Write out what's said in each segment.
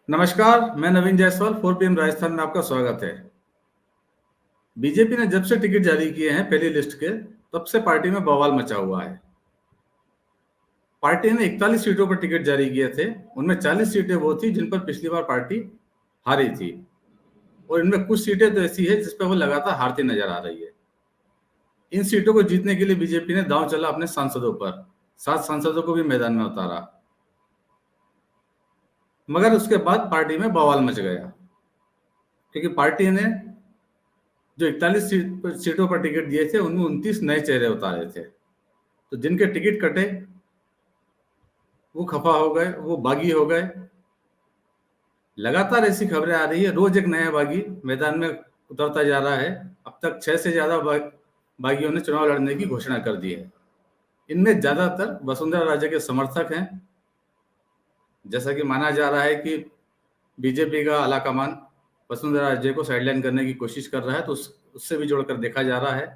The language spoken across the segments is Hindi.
नमस्कार, मैं नवीन जायसवाल 4 PM राजस्थान में आपका स्वागत है। बीजेपी ने जब से टिकट जारी किए हैं पहली लिस्ट के, तब से पार्टी में बवाल मचा हुआ है। पार्टी ने 41 सीटों पर टिकट जारी किए थे। उनमें 40 सीटें वो थी जिन पर पिछली बार पार्टी हारी थी, और इनमें कुछ सीटें तो ऐसी है जिस पर वो लगातार हारती नजर आ रही है। इन सीटों को जीतने के लिए बीजेपी ने दांव चला अपने सांसदों पर। 7 सांसदों को भी मैदान में उतारा, मगर उसके बाद पार्टी में बवाल मच गया, क्योंकि पार्टी ने जो 41 सीटों पर टिकट दिए थे उनमें 29 नए चेहरे उतारे थे। तो जिनके टिकट कटे वो खफा हो गए, वो बागी हो गए। लगातार ऐसी खबरें आ रही है, रोज एक नया बागी मैदान में उतरता जा रहा है। अब तक 6 से ज्यादा बागियों ने चुनाव लड़ने की घोषणा कर दी है। इनमें ज्यादातर वसुंधरा राजे के समर्थक हैं। जैसा कि माना जा रहा है कि बीजेपी का आलाकमान वसुंधरा राजे को साइडलाइन करने की कोशिश कर रहा है, तो उससे भी जोड़कर देखा जा रहा है।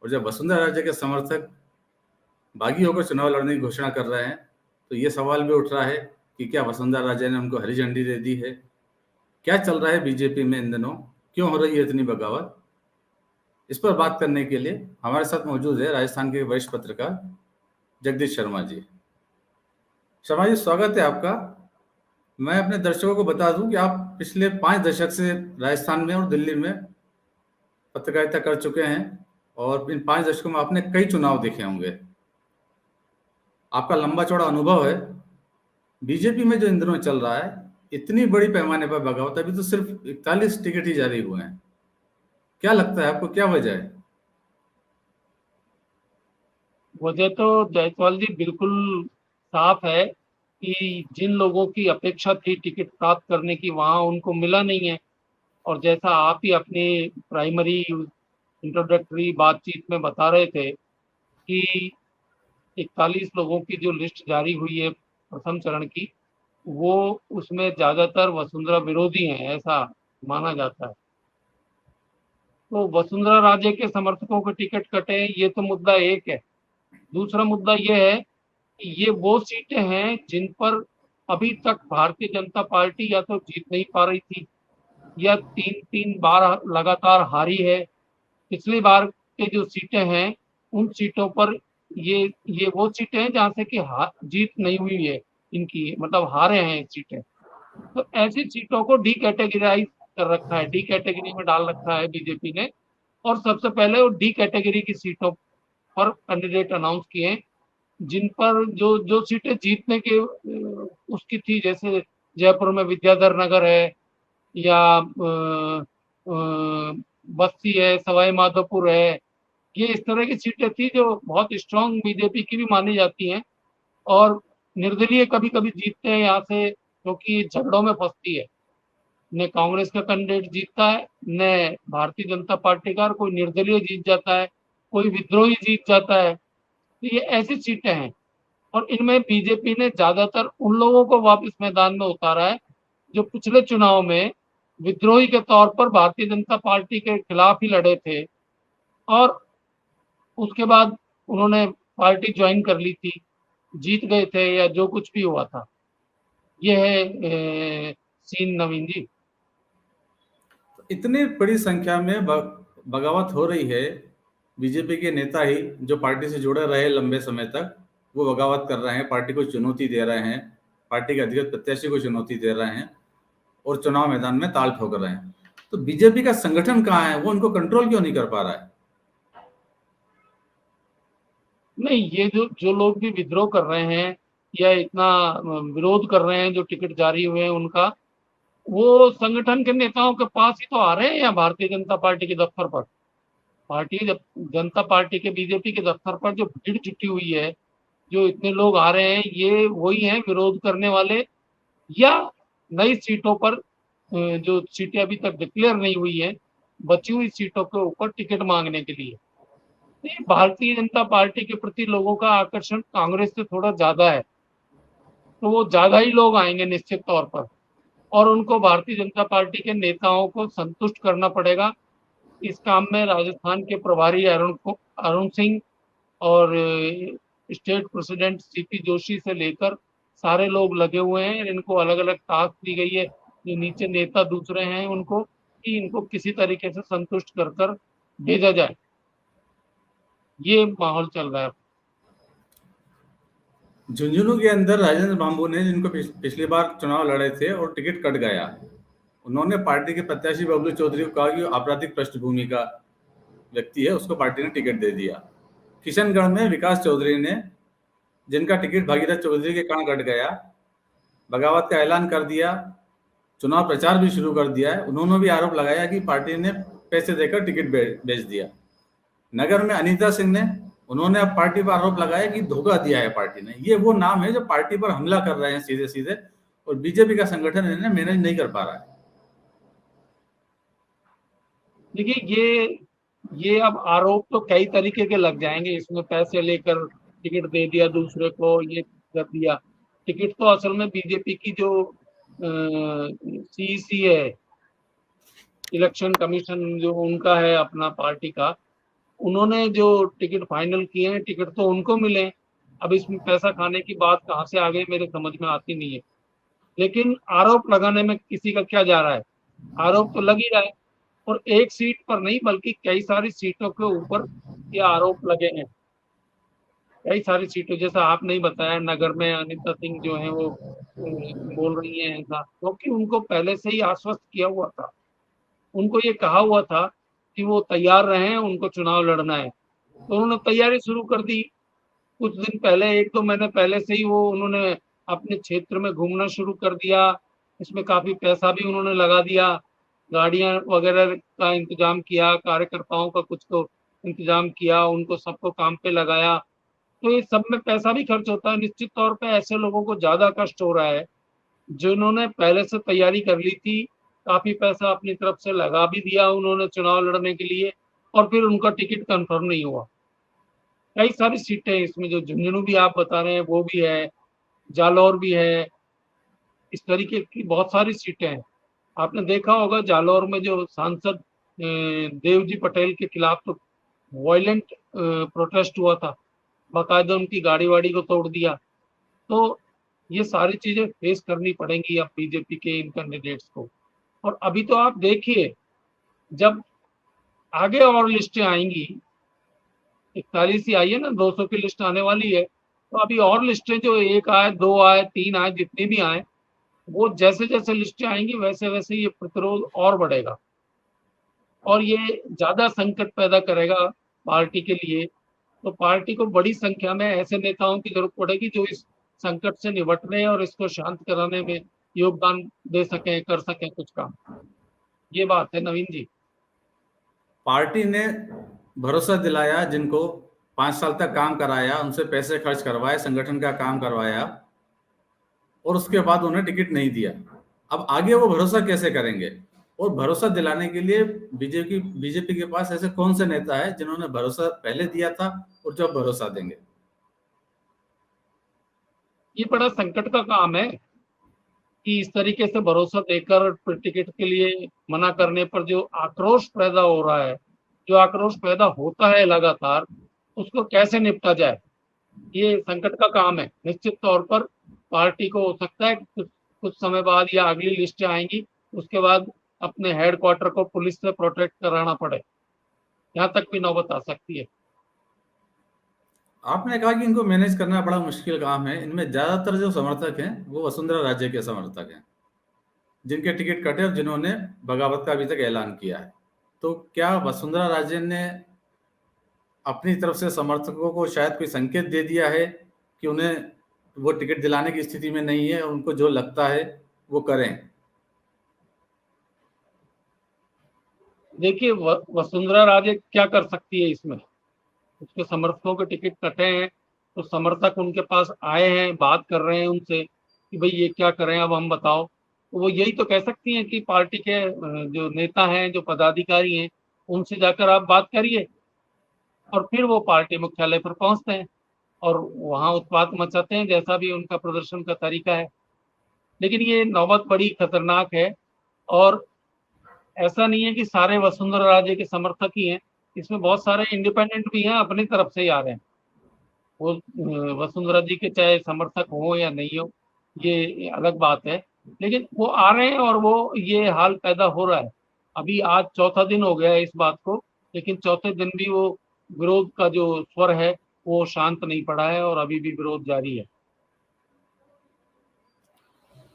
और जब वसुंधरा राजे के समर्थक बागी होकर चुनाव लड़ने की घोषणा कर रहे हैं, तो ये सवाल भी उठ रहा है कि क्या वसुंधरा राजे ने उनको हरी झंडी दे दी है। क्या चल रहा है बीजेपी में इन दिनों, क्यों हो रही है इतनी बगावत? इस पर बात करने के लिए हमारे साथ मौजूद है राजस्थान के वरिष्ठ पत्रकार जगदीश शर्मा जी। शर्मा जी, स्वागत है आपका। मैं अपने दर्शकों को बता दूं कि आप पिछले 5 दशक से राजस्थान में और दिल्ली में पत्रकारिता कर चुके हैं, और इन 5 दशकों में आपने कई चुनाव देखे होंगे। आपका लंबा चौड़ा अनुभव है। बीजेपी में जो इन दिनों चल रहा है, इतनी बड़ी पैमाने पर बगावत, अभी तो सिर्फ 41 टिकट ही जारी हुए हैं। क्या लगता है आपको, क्या वजह है? वजह तो जायसवाल जी बिल्कुल साफ है कि जिन लोगों की अपेक्षा थी टिकट प्राप्त करने की वहां उनको मिला नहीं है। और जैसा आप ही अपनी प्राइमरी इंट्रोडक्टरी बातचीत में बता रहे थे कि 41 लोगों की जो लिस्ट जारी हुई है प्रथम चरण की, वो उसमें ज्यादातर वसुंधरा विरोधी हैं, ऐसा माना जाता है। तो वसुंधरा राजे के समर्थकों के टिकट कटे, ये तो मुद्दा एक है। दूसरा मुद्दा यह है कि ये वो सीटें हैं जिन पर अभी तक भारतीय जनता पार्टी या तो जीत नहीं पा रही थी, या 3-3 बार लगातार हारी है। पिछली बार के जो सीटें हैं उन सीटों पर ये वो सीटें हैं जहां से कि जीत नहीं हुई है इनकी, मतलब हारे हैं सीटें। तो ऐसी सीटों को डी कैटेगराइज कर रखा है, डी कैटेगरी में डाल रखा है बीजेपी ने। और सबसे पहले वो डी कैटेगरी की सीटों पर कैंडिडेट अनाउंस किए, जिन पर जो जो सीटें जीतने के उसकी थी, जैसे जयपुर में विद्याधर नगर है, या बस्ती है, सवाई माधोपुर है। ये इस तरह की सीटें थी जो बहुत स्ट्रांग बीजेपी की भी मानी जाती हैं। और निर्दलीय कभी कभी जीतते हैं यहाँ से, क्योंकि झगड़ों में फंसती है। न कांग्रेस का कैंडिडेट जीतता है, न भारतीय जनता पार्टी का, और कोई निर्दलीय जीत जाता है, कोई विद्रोही जीत जाता है। तो ये ऐसी सीटें हैं। और इनमें बीजेपी ने ज्यादातर उन लोगों को वापस मैदान में उतारा है जो पिछले चुनाव में विद्रोही के तौर पर भारतीय जनता पार्टी के खिलाफ ही लड़े थे, और उसके बाद उन्होंने पार्टी ज्वाइन कर ली थी, जीत गए थे या जो कुछ भी हुआ था। ये है सीन, नवीन जी। इतनी बड़ी संख्या में बगावत हो रही है। बीजेपी के नेता ही जो पार्टी से जुड़े रहे लंबे समय तक, वो बगावत कर रहे हैं, पार्टी को चुनौती दे रहे हैं, पार्टी के अधिकृत प्रत्याशी को चुनौती दे रहे हैं, और चुनाव मैदान में ताल ठोक रहे हैं। तो बीजेपी का संगठन कहाँ है? वो उनको कंट्रोल क्यों नहीं कर पा रहा है? नहीं, ये जो जो लोग भी विद्रोह कर रहे हैं या इतना विरोध कर रहे हैं जो टिकट जारी हुए हैं उनका, वो संगठन के नेताओं के पास ही तो आ रहे हैं, या भारतीय जनता पार्टी के दफ्तर पर। जनता पार्टी के, बीजेपी के दफ्तर पर जो भीड़ जुटी हुई है, जो इतने लोग आ रहे हैं, ये वही हैं विरोध करने वाले, या नई सीटों पर जो सीटें अभी तक डिक्लेयर नहीं हुई है, बची हुई सीटों के ऊपर टिकट मांगने के लिए। तो ये भारतीय जनता पार्टी के प्रति लोगों का आकर्षण कांग्रेस से थोड़ा ज्यादा है, तो वो ज्यादा ही लोग आएंगे निश्चित तौर पर। और उनको भारतीय जनता पार्टी के नेताओं को संतुष्ट करना पड़ेगा। इस काम में राजस्थान के प्रभारी अरुण सिंह और स्टेट प्रेसिडेंट सीपी जोशी से लेकर सारे लोग लगे हुए हैं, इनको अलग अलग टास्क दी गई है, जो नीचे नेता दूसरे हैं उनको, कि इनको किसी तरीके से संतुष्ट कर कर भेजा जाए। ये माहौल चल रहा है। झुंझुनू के अंदर राजेंद्र बाबू ने, जिनको पिछली बार चुनाव लड़े थे और टिकट कट गया, उन्होंने पार्टी के प्रत्याशी बबलू चौधरी को कहा कि वो आपराधिक पृष्ठभूमि का व्यक्ति है, उसको पार्टी ने टिकट दे दिया। किशनगढ़ में विकास चौधरी ने, जिनका टिकट भागीरथ चौधरी के कारण कट गया, बगावत का ऐलान कर दिया, चुनाव प्रचार भी शुरू कर दिया है। उन्होंने भी आरोप लगाया कि पार्टी ने पैसे देकर टिकट बेच दिया। नगर में अनीता सिंह ने, उन्होंने अब पार्टी पर आरोप लगाया कि धोखा दिया है पार्टी ने। ये वो नाम है जो पार्टी पर हमला कर रहे हैं सीधे सीधे, और बीजेपी का संगठन इन्हें मैनेज नहीं कर पा रहा है। देखिए, ये अब आरोप तो कई तरीके के लग जाएंगे इसमें, पैसे लेकर टिकट दे दिया दूसरे को, ये कर दिया। टिकट तो असल में बीजेपी की जो सीईसी है, इलेक्शन कमीशन जो उनका है अपना पार्टी का, उन्होंने जो टिकट फाइनल किए हैं, टिकट तो उनको मिले। अब इसमें पैसा खाने की बात कहाँ से आ गई मेरे समझ में आती नहीं है। लेकिन आरोप लगाने में किसी का क्या जा रहा है, आरोप तो लग ही रहा है। और एक सीट पर नहीं बल्कि कई सारी सीटों के ऊपर ये आरोप लगे हैं। कई सारी सीटों, जैसा आपने ही बताया, नगर में अनिता सिंह जो है वो बोल रही हैं ऐसा, क्योंकि उनको पहले से ही आश्वस्त किया हुआ था, उनको ये कहा हुआ था कि वो तैयार रहें, उनको चुनाव लड़ना है, तो उन्होंने तैयारी शुरू कर दी। कुछ दिन पहले, एक दो महीने पहले से ही वो उन्होंने अपने क्षेत्र में घूमना शुरू कर दिया। इसमें काफी पैसा भी उन्होंने लगा दिया, गाड़ियां वगैरह का इंतजाम किया, कार्यकर्ताओं का कुछ तो इंतजाम किया, उनको सबको काम पे लगाया। तो ये सब में पैसा भी खर्च होता है। निश्चित तौर पे ऐसे लोगों को ज्यादा कष्ट हो रहा है जिन्होंने पहले से तैयारी कर ली थी, काफी पैसा अपनी तरफ से लगा भी दिया उन्होंने चुनाव लड़ने के लिए, और फिर उनका टिकट कंफर्म नहीं हुआ। कई सारी सीटें इसमें, जो झुंझुनू भी आप बता रहे हैं वो भी है, जालौर भी है, इस तरीके की बहुत सारी सीटें हैं। आपने देखा होगा जालौर में जो सांसद देवजी पटेल के खिलाफ तो वायलेंट प्रोटेस्ट हुआ था, बाकायदा उनकी गाड़ी वाड़ी को तोड़ दिया। तो ये सारी चीजें फेस करनी पड़ेंगी अब बीजेपी के इन कैंडिडेट्स को। और अभी तो आप देखिए, जब आगे और लिस्टें आएंगी, 41 ही आई है ना, 200 की लिस्ट आने वाली है, तो अभी और लिस्टें जो एक आए, दो आए, तीन आए, जितनी भी आए, वो जैसे जैसे लिस्टें आएंगी वैसे वैसे ये प्रतिरोध और बढ़ेगा, और ये ज्यादा संकट पैदा करेगा पार्टी के लिए। तो पार्टी को बड़ी संख्या में ऐसे नेताओं की जरूरत पड़ेगी जो इस संकट से निपटने और इसको शांत कराने में योगदान दे सकें, कर सकें कुछ काम। ये बात है नवीन जी। पार्टी ने भरोसा दिलाया, जिनको 5 साल तक काम कराया, उनसे पैसे खर्च करवाए, संगठन का काम करवाया, और उसके बाद उन्हें टिकट नहीं दिया। अब आगे वो भरोसा कैसे करेंगे? और भरोसा दिलाने के लिए बीजेपी के पास ऐसे कौन से नेता है जिन्होंने भरोसा पहले दिया था और जो अब भरोसा देंगे? ये बड़ा संकट का काम है कि इस तरीके से भरोसा देकर टिकट के लिए मना करने पर जो आक्रोश पैदा हो रहा है, जो आक्रोश पैदा होता है लगातार, उसको कैसे निपटा जाए, ये संकट का काम है। निश्चित तौर पर पार्टी को हो सकता है कि कुछ समय बाद या अगली लिस्टें आएंगी, उसके बाद अपने हेडक्वार्टर को पुलिस से प्रोटेक्ट कराना पड़े, यहाँ तक भी नौबत आ सकती है। आपने कहा कि इनको मैनेज करना बड़ा मुश्किल काम है। इनमें ज्यादातर जो समर्थक हैं वो वसुंधरा राजे के समर्थक हैं, जिनके टिकट कटे और जिन्होंने बगावत का अभी तक ऐलान किया है। तो क्या वसुंधरा राजे ने अपनी तरफ से समर्थकों को शायद कोई संकेत दे दिया है कि उन्हें वो टिकट दिलाने की स्थिति में नहीं है, उनको जो लगता है वो करें? देखिए, वसुंधरा राजे क्या कर सकती है इसमें, उसके समर्थकों के टिकट कटे हैं, तो समर्थक उनके पास आए हैं, बात कर रहे हैं उनसे कि भाई ये क्या करें, अब हम बताओ। तो वो यही तो कह सकती हैं कि पार्टी के जो नेता हैं, जो पदाधिकारी हैं, उनसे जाकर आप बात करिए। और फिर वो पार्टी मुख्यालय पर पहुंचते हैं और वहां उत्पात मचाते हैं, जैसा भी उनका प्रदर्शन का तरीका है। लेकिन ये नौबत बड़ी खतरनाक है, और ऐसा नहीं है कि सारे वसुंधरा राजे के समर्थक ही हैं, इसमें बहुत सारे इंडिपेंडेंट भी हैं, अपनी तरफ से ही आ रहे हैं। वो वसुंधरा जी के चाहे समर्थक हो या नहीं हो, ये अलग बात है। लेकिन वो आ रहे हैं और वो ये हाल पैदा हो रहा है। अभी आज चौथा दिन हो गया है इस बात को, लेकिन चौथे दिन भी वो विरोध का जो स्वर है वो शांत नहीं पड़ा है और अभी भी विरोध जारी है।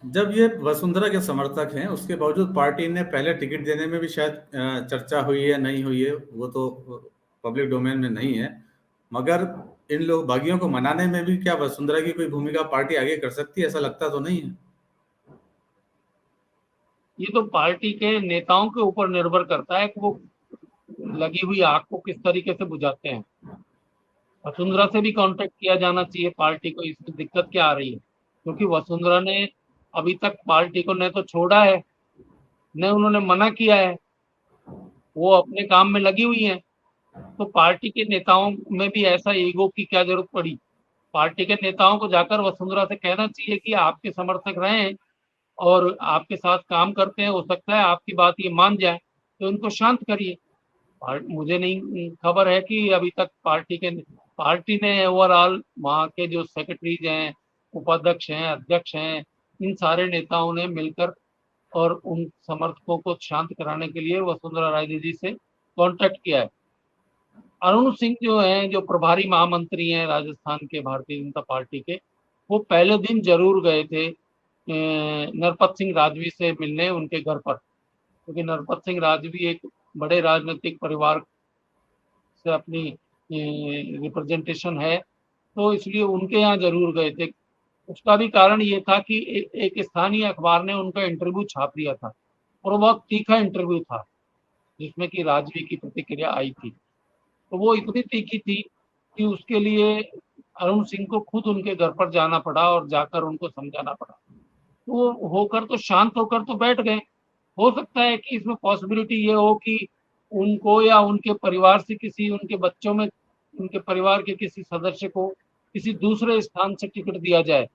जब ये वसुंधरा के समर्थक हैं, उसके बावजूद पार्टी ने पहले टिकट देने में भी शायद चर्चा हुई है, नहीं हुई है, वो तो पब्लिक डोमेन में नहीं है, मगर इन लोग बागियों को मनाने में भी क्या वसुंधरा की कोई भूमिका पार्टी आगे कर सकती है? ऐसा लगता तो नहीं है। ये तो पार्टी के नेताओं के ऊपर निर्भर करता है कि वो लगी हुई आग को किस तरीके से बुझाते हैं। वसुंधरा से भी कांटेक्ट किया जाना चाहिए पार्टी को, इसमें दिक्कत क्या आ रही है? क्योंकि वसुंधरा ने अभी तक पार्टी को न तो छोड़ा है, न उन्होंने मना किया है, वो अपने काम में लगी हुई हैं। तो पार्टी के नेताओं में भी ऐसा ईगो की क्या जरूरत पड़ी? पार्टी के नेताओं को जाकर वसुंधरा से कहना चाहिए कि आपके समर्थक रहे हैं और आपके साथ काम करते हैं, हो सकता है आपकी बात ये मान जाए, तो इनको शांत करिए। मुझे नहीं खबर है कि अभी तक पार्टी ने ओवरऑल वहाँ के जो सेक्रेटरीज हैं, उपाध्यक्ष हैं, अध्यक्ष हैं, इन सारे नेताओं ने मिलकर और उन समर्थकों को शांत कराने के लिए वसुंधरा राजे जी से कांटेक्ट किया है। अरुण सिंह जो हैं, जो प्रभारी महामंत्री हैं राजस्थान के भारतीय जनता पार्टी के, वो पहले दिन जरूर गए थे नरपत सिंह राजवी से मिलने उनके घर पर, क्योंकि नरपत सिंह राजवी एक बड़े राजनीतिक परिवार से अपनी रिप्रेजेंटेशन है, तो इसलिए उनके यहाँ जरूर गए थे। उसका भी कारण ये था कि एक स्थानीय अखबार ने उनका इंटरव्यू छाप दिया था और वो बहुत तीखा इंटरव्यू था जिसमें कि राजवी की प्रतिक्रिया आई थी। तो वो इतनी तीखी थी कि उसके लिए अरुण सिंह को खुद उनके घर पर जाना पड़ा और जाकर उनको समझाना पड़ा। तो वो होकर तो शांत होकर तो बैठ गए। हो सकता है कि इसमें पॉसिबिलिटी ये हो कि उनको या उनके परिवार से किसी उनके बच्चों में उनके परिवार के किसी सदस्य को किसी दूसरे स्थान से टिकट दिया जाए,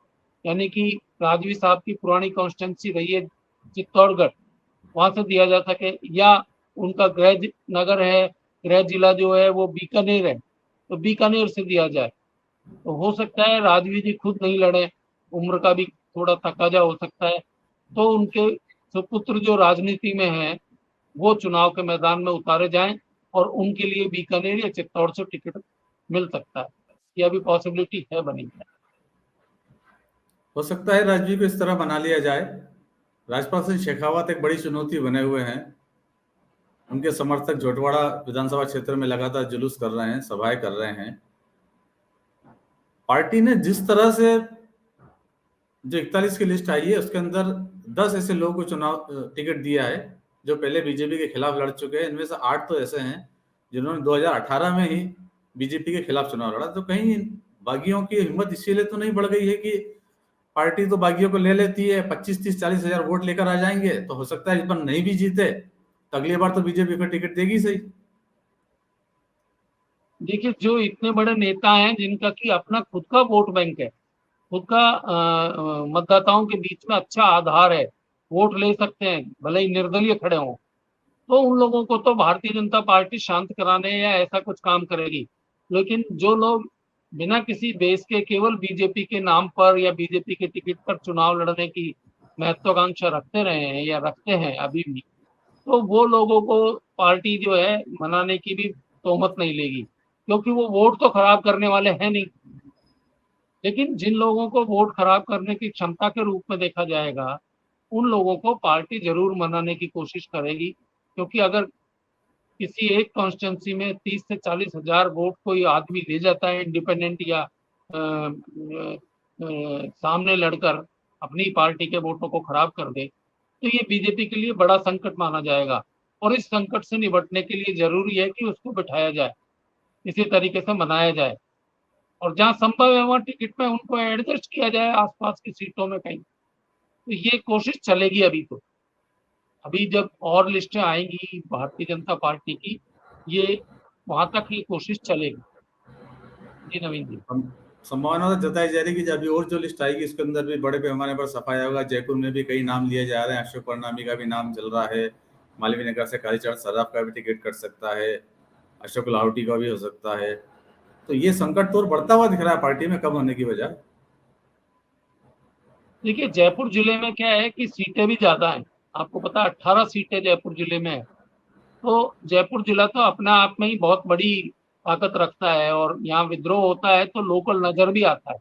यानी कि राजवी साहब की पुरानी कॉन्स्टिट्यूंसी रही है चित्तौड़गढ़, वहां से दिया जा सके, या उनका गृह नगर है, गृह जिला जो है वो बीकानेर है, तो बीकानेर से दिया जाए। तो हो सकता है राजवी जी खुद नहीं लड़े, उम्र का भी थोड़ा तकाजा हो सकता है, तो उनके सुपुत्र जो राजनीति में है वो चुनाव के मैदान में उतारे जाएं और उनके लिए बीकानेर या चित्तौड़ से टिकट मिल सकता है। ये अभी पॉसिबिलिटी है बनी। हो सकता है राजवी को इस तरह बना लिया जाए। राजपाल सिंह शेखावत एक बड़ी चुनौती बने हुए हैं। उनके समर्थक झोटवाड़ा विधानसभा क्षेत्र में लगातार जुलूस कर रहे हैं, सभाएं कर रहे हैं। पार्टी ने जिस तरह से जो 41 की लिस्ट आई है उसके अंदर 10 ऐसे लोगों को चुनाव टिकट दिया है जो पहले बीजेपी के खिलाफ लड़ चुके हैं। इनमें से 8 तो ऐसे हैं जिन्होंने 2018 में ही बीजेपी के खिलाफ चुनाव लड़ा। तो कहीं बागियों की हिम्मत इसीलिए तो नहीं बढ़ गई है कि पार्टी तो बागियों को ले लेती है, 25, 30, 40 हजार वोट लेकर आ जाएंगे, तो हो सकता है इस बार नहीं भी जीते तो अगली बार तो बीजेपी को टिकट देगी सही। देखिए, जो इतने बड़े नेता हैं जिनका कि अपना खुद का वोट बैंक है, खुद का मतदाताओं के बीच में अच्छा आधार है, वोट ले सकते हैं भले ही निर्दलीय खड़े हों, तो उन लोगों को तो भारतीय जनता पार्टी शांत कराने या ऐसा कुछ काम करेगी। लेकिन जो लोग बिना किसी बेस के केवल बीजेपी के नाम पर या बीजेपी के टिकट पर चुनाव लड़ने की महत्वाकांक्षा रखते रहे हैं या रखते हैं अभी भी, तो वो लोगों को पार्टी जो है मनाने की भी तोहमत नहीं लेगी, क्योंकि वो वोट तो खराब करने वाले हैं नहीं। लेकिन जिन लोगों को वोट खराब करने की क्षमता के रूप में देखा जाएगा, उन लोगों को पार्टी जरूर मनाने की कोशिश करेगी, क्योंकि अगर किसी एक कॉन्स्टिट्यूंसी में 30 से 40 हजार वोट कोई आदमी ले जाता है इंडिपेंडेंट या सामने लड़कर अपनी पार्टी के वोटों को खराब कर दे, तो ये बीजेपी के लिए बड़ा संकट माना जाएगा। और इस संकट से निपटने के लिए जरूरी है कि उसको बिठाया जाए, इसी तरीके से मनाया जाए, और जहां संभव है वहां टिकट में उनको एडजस्ट किया जाए आसपास की सीटों में कहीं। तो ये कोशिश चलेगी अभी तो। अभी जब और लिस्टें आएंगी भारतीय जनता पार्टी की, ये वहां तक ये कोशिश चलेगी। जी नवीन जी। संभावना तो जताई जा रही है कि अभी और जो लिस्ट आएगी इसके अंदर भी बड़े पैमाने पर सफाया होगा। जयपुर में भी कई नाम लिए जा रहे हैं, अशोक परनामी का भी नाम चल रहा है, मालवीय नगर से कालीचरण सर्राफ का भी टिकट कट सकता है, अशोक लाहौटी का भी हो सकता है। तो ये संकट तो और बढ़ता हुआ दिख रहा है पार्टी में कम होने की वजह। देखिए, जयपुर जिले में क्या है कि सीटें भी ज़्यादा हैं। आपको पता है 18 सीटें जयपुर जिले में है। तो जयपुर जिला तो अपने आप में ही बहुत बड़ी ताकत रखता है, और यहाँ विद्रोह होता है तो लोकल नज़र भी आता है।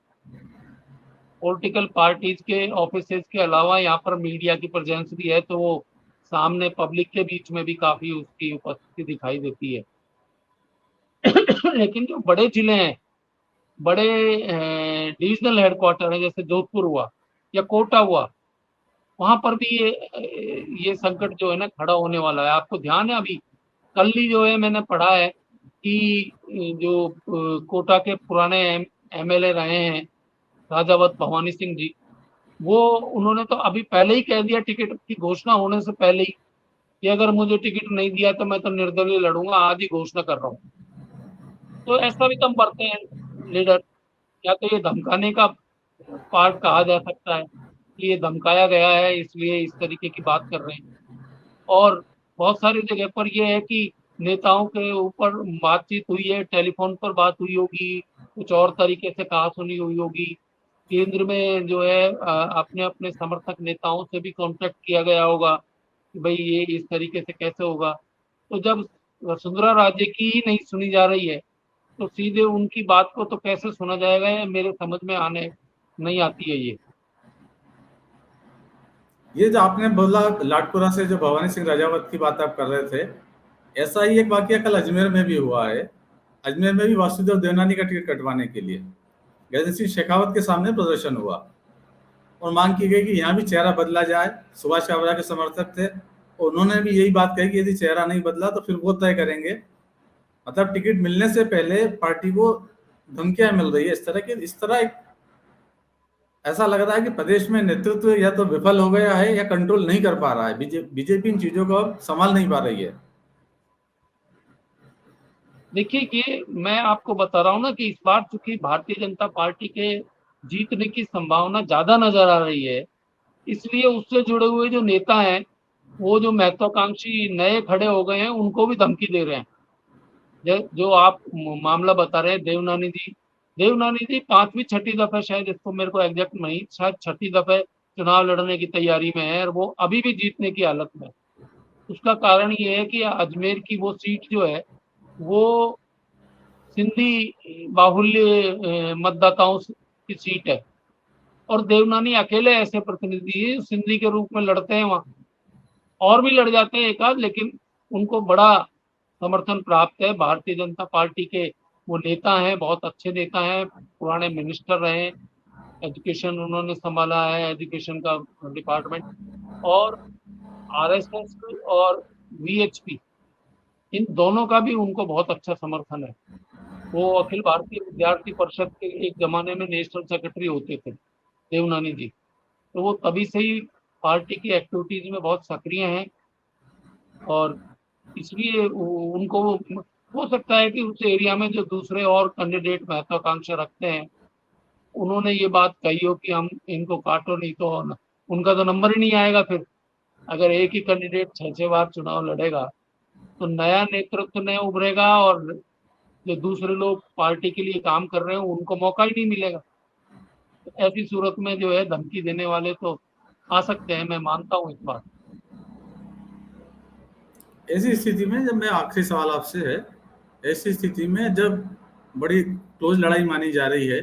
पॉलिटिकल पार्टीज के ऑफिसेज के अलावा यहाँ पर मीडिया की प्रेजेंस भी है, तो वो सामने पब्लिक के बीच में भी काफ़ी उसकी उपस्थिति दिखाई देती है। लेकिन जो बड़े जिले हैं, बड़े डिविजनल हेडक्वार्टर है, जैसे जोधपुर हुआ या कोटा हुआ, वहां पर भी ये संकट जो है ना खड़ा होने वाला है। आपको ध्यान है, अभी कल ही जो है मैंने पढ़ा है कि जो कोटा के पुराने एमएलए रहे हैं राजावत भवानी सिंह जी, वो उन्होंने तो अभी पहले ही कह दिया टिकट की घोषणा होने से पहले ही कि अगर मुझे टिकट नहीं दिया तो मैं तो निर्दलीय लड़ूंगा, आज ही घोषणा कर रहा हूँ। तो ऐसा भी कम करते हैं लीडर। या तो ये धमकाने का पार्ट कहा जा सकता है कि ये धमकाया गया है इसलिए इस तरीके की बात कर रहे हैं। और बहुत सारी जगह पर ये है कि नेताओं के ऊपर बातचीत हुई है, टेलीफोन पर बात हुई होगी, कुछ और तरीके से कहा सुनी हुई होगी। केंद्र में जो है अपने अपने समर्थक नेताओं से भी कांटेक्ट किया गया होगा कि भाई ये इस तरीके से कैसे होगा। तो जब वसुंधरा राजे की ही नहीं सुनी जा रही है तो सीधे उनकी बात को तो कैसे सुना जाएगा, ये मेरे समझ में आने नहीं आती है ये जो आपने बोला लाडपुरा से जो भवानी सिंह राजावत की बात आप कर रहे थे, ऐसा ही एक वाकया कल अजमेर में भी हुआ है। अजमेर में भी वासुदेव देवनानी का टिकट कटवाने के लिए गजेंद्र सिंह शेखावत के सामने प्रदर्शन हुआ और मांग की गई कि यहाँ भी चेहरा बदला जाए। सुभाष काबरा के समर्थक थे, उन्होंने भी यही बात कही कि यदि चेहरा नहीं बदला तो फिर वो तय करेंगे। मतलब टिकट मिलने से पहले पार्टी को धमकियां मिल रही है इस तरह ऐसा लग रहा है कि प्रदेश में नेतृत्व या तो विफल हो गया है या कंट्रोल नहीं कर पा रहा है। बीजेपी इन चीजों को अब संभाल नहीं पा रही है। देखिए, ये मैं आपको बता रहा हूँ ना कि इस बार चूंकि भारतीय जनता पार्टी के जीतने की संभावना ज्यादा नजर आ रही है, इसलिए उससे जुड़े हुए जो नेता हैं, वो जो महत्वाकांक्षी नए खड़े हो गए हैं, उनको भी धमकी दे रहे हैं। जो आप मामला बता रहे हैं देवनानी जी 5वीं 6ठी दफे, शायद इसको मेरे को एग्जैक्ट नहीं, शायद 6ठी दफे चुनाव लड़ने की तैयारी में है और वो अभी भी जीतने की हालत में। उसका कारण ये है कि अजमेर की वो सीट जो है वो सिंधी बाहुल्य मतदाताओं की सीट है, और देवनानी अकेले ऐसे प्रतिनिधि है सिंधी के रूप में लड़ते हैं वहां। और भी लड़ जाते हैं एक आध, लेकिन उनको बड़ा समर्थन प्राप्त है। भारतीय जनता पार्टी के वो नेता हैं, बहुत अच्छे नेता हैं, पुराने मिनिस्टर रहे, एजुकेशन उन्होंने संभाला है, एजुकेशन का डिपार्टमेंट। और आरएसएस और वीएचपी, इन दोनों का भी उनको बहुत अच्छा समर्थन है। वो अखिल भारतीय विद्यार्थी परिषद के एक जमाने में नेशनल सेक्रेटरी होते थे देवनानी जी, तो वो तभी से ही पार्टी की एक्टिविटीज में बहुत सक्रिय हैं। और इसलिए उनको हो सकता है कि उस एरिया में जो दूसरे और कैंडिडेट महत्वाकांक्षा रखते हैं, उन्होंने ये बात कही हो कि हम इनको काटो, नहीं तो उनका तो नंबर ही नहीं आएगा। फिर अगर एक ही कैंडिडेट 6 बार चुनाव लड़ेगा तो नया नेतृत्व नहीं उभरेगा, और जो दूसरे लोग पार्टी के लिए काम कर रहे हैं उनको मौका ही नहीं मिलेगा। तो ऐसी सूरत में जो है धमकी देने वाले तो आ सकते हैं, मैं मानता हूँ इस बात। ऐसी स्थिति में जब मैं आखिरी सवाल आपसे है, ऐसी स्थिति में जब बड़ी क्लोज लड़ाई मानी जा रही है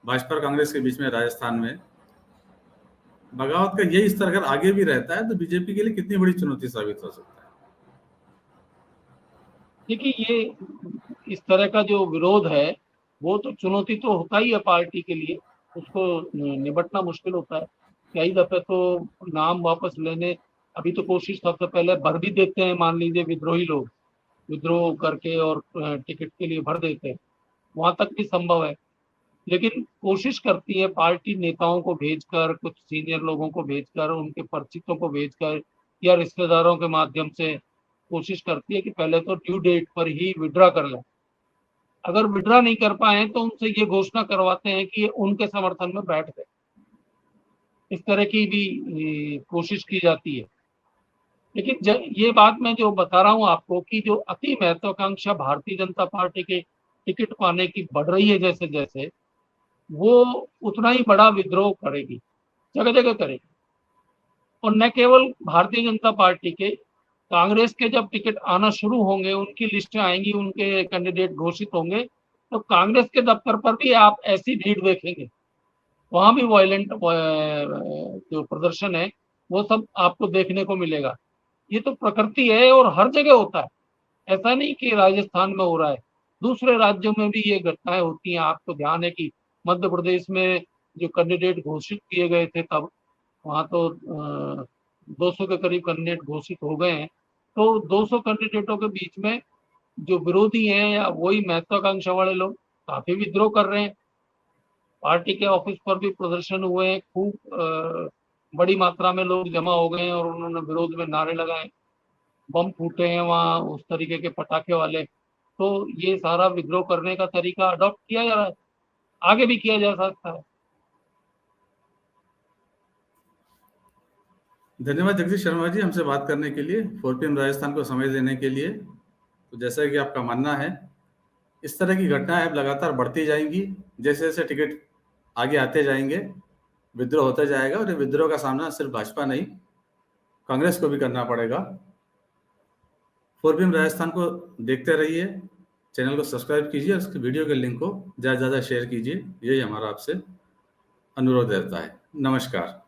भाजपा और कांग्रेस के बीच में राजस्थान में, बगावत का यही स्तर अगर आगे भी रहता है तो बीजेपी के लिए कितनी बड़ी चुनौती साबित हो सकता है? देखिए, ये इस तरह का जो विरोध है वो तो चुनौती तो होता ही है पार्टी के लिए, उसको निपटना मुश्किल होता है। कई दफे तो नाम वापस लेने, अभी तो कोशिश सबसे पहले भर भी देते हैं, मान लीजिए विद्रोही लोग विद्रोह करके और टिकट के लिए भर देते हैं, वहां तक भी संभव है। लेकिन कोशिश करती है पार्टी नेताओं को भेजकर, कुछ सीनियर लोगों को भेजकर, उनके परिचितों को भेजकर या रिश्तेदारों के माध्यम से कोशिश करती है कि पहले तो ड्यू डेट पर ही विड्रा कर लें। अगर विड्रा नहीं कर पाए तो उनसे ये घोषणा करवाते हैं कि ये उनके समर्थन में बैठ गए। इस तरह की भी कोशिश की जाती है। लेकिन ये बात मैं जो बता रहा हूँ आपको कि जो अति महत्वाकांक्षा भारतीय जनता पार्टी के टिकट पाने की बढ़ रही है जैसे जैसे, वो उतना ही बड़ा विद्रोह करेगी। जगह जगह करेगी। और न केवल भारतीय जनता पार्टी के, कांग्रेस के जब टिकट आना शुरू होंगे, उनकी लिस्टें आएंगी, उनके कैंडिडेट घोषित होंगे, तो कांग्रेस के दफ्तर पर भी आप ऐसी भीड़ देखेंगे, वहां भी वायलेंट जो प्रदर्शन है वो सब आपको देखने को मिलेगा। ये तो प्रकृति है और हर जगह होता है, ऐसा नहीं कि राजस्थान में हो रहा है, दूसरे राज्यों में भी ये घटनाएं होती हैं। आपको ध्यान है कि मध्य प्रदेश में जो कैंडिडेट घोषित किए गए थे तब वहां तो 200 के करीब कैंडिडेट घोषित हो गए हैं। तो 200 कैंडिडेटों के बीच में जो विरोधी हैं या वही महत्वाकांक्षा वाले लोग काफी विद्रोह कर रहे हैं। पार्टी के ऑफिस पर भी प्रदर्शन हुए हैं, खूब बड़ी मात्रा में लोग जमा हो गए हैं और उन्होंने विरोध में नारे लगाए, बम फूटे हैं वहां उस तरीके के पटाखे वाले। तो ये सारा विद्रोह करने का तरीका अडॉप्ट किया जा रहा है, आगे भी किया जा सकता है। धन्यवाद जगदीश शर्मा जी, हमसे बात करने के लिए, 4PM राजस्थान को समय देने के लिए। तो जैसा कि आपका मानना है, इस तरह की घटनाएं अब लगातार बढ़ती जाएंगी। जैसे जैसे टिकट आगे आते जाएंगे, विद्रोह होता जाएगा, और ये विद्रोह का सामना सिर्फ भाजपा नहीं, कांग्रेस को भी करना पड़ेगा। 4PM राजस्थान को देखते रहिए, चैनल को सब्सक्राइब कीजिए और इसके वीडियो के लिंक को ज़्यादा से ज़्यादा शेयर कीजिए। यही हमारा आपसे अनुरोध रहता है। नमस्कार।